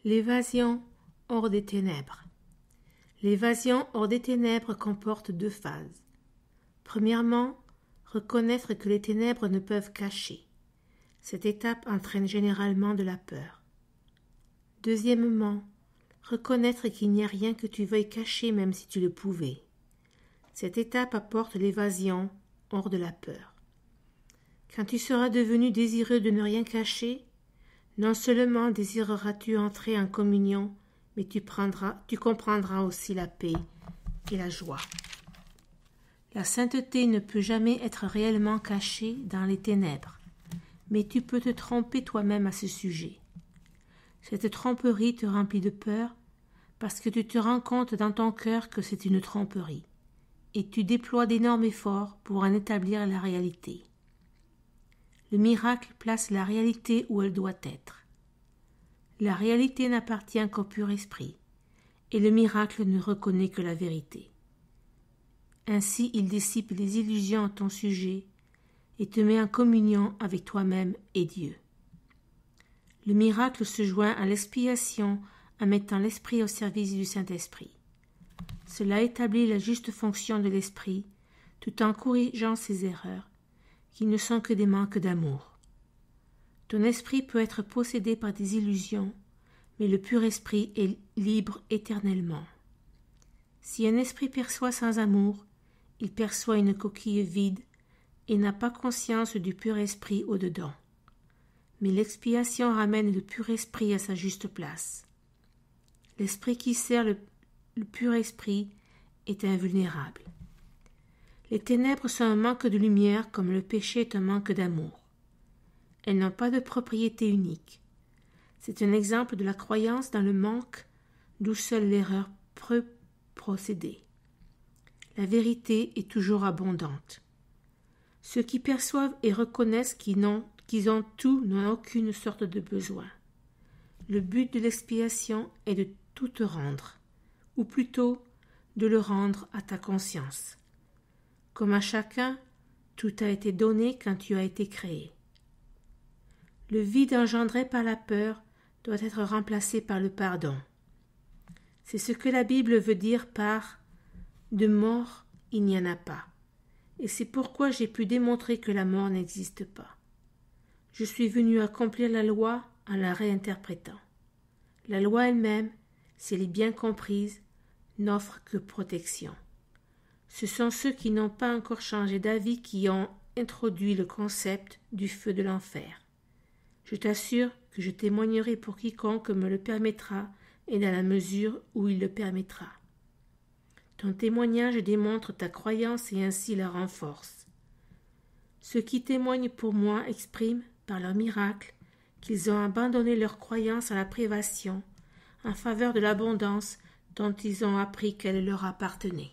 L'évasion hors des ténèbres. L'évasion hors des ténèbres comporte deux phases. Premièrement, reconnaître que les ténèbres ne peuvent cacher. Cette étape entraîne généralement de la peur. Deuxièmement, reconnaître qu'il n'y a rien que tu veuilles cacher même si tu le pouvais. Cette étape apporte l'évasion hors de la peur. Quand tu seras devenu désireux de ne rien cacher, non seulement désireras-tu entrer en communion, mais tu comprendras aussi la paix et la joie. La sainteté ne peut jamais être réellement cachée dans les ténèbres, mais tu peux te tromper toi-même à ce sujet. Cette tromperie te remplit de peur parce que tu te rends compte dans ton cœur que c'est une tromperie, et tu déploies d'énormes efforts pour en établir la réalité. Le miracle place la réalité où elle doit être. La réalité n'appartient qu'au pur esprit, et le miracle ne reconnaît que la vérité. Ainsi il dissipe les illusions à ton sujet et te met en communion avec toi-même et Dieu. Le miracle se joint à l'expiation en mettant l'esprit au service du Saint-Esprit. Cela établit la juste fonction de l'esprit tout en corrigeant ses erreurs, qui ne sont que des manques d'amour. Ton esprit peut être possédé par des illusions, mais le pur esprit est libre éternellement. Si un esprit perçoit sans amour, il perçoit une coquille vide et n'a pas conscience du pur esprit au-dedans. Mais l'expiation ramène le pur esprit à sa juste place. L'esprit qui sert le pur esprit est invulnérable. Les ténèbres sont un manque de lumière comme le péché est un manque d'amour. Elles n'ont pas de propriété unique. C'est un exemple de la croyance dans le manque d'où seule l'erreur peut procéder. La vérité est toujours abondante. Ceux qui perçoivent et reconnaissent qu'ils ont tout n'ont aucune sorte de besoin. Le but de l'expiation est de tout te rendre, ou plutôt de le rendre à ta conscience. Comme à chacun, tout a été donné quand tu as été créé. Le vide engendré par la peur doit être remplacé par le pardon. C'est ce que la Bible veut dire par « de mort, il n'y en a pas ». Et c'est pourquoi j'ai pu démontrer que la mort n'existe pas. Je suis venu accomplir la loi en la réinterprétant. La loi elle-même, si elle est bien comprise, n'offre que protection. Ce sont ceux qui n'ont pas encore changé d'avis qui ont introduit le concept du feu de l'enfer. Je t'assure que je témoignerai pour quiconque me le permettra et dans la mesure où il le permettra. Ton témoignage démontre ta croyance et ainsi la renforce. Ceux qui témoignent pour moi expriment, par leur miracle, qu'ils ont abandonné leur croyance à la privation en faveur de l'abondance dont ils ont appris qu'elle leur appartenait.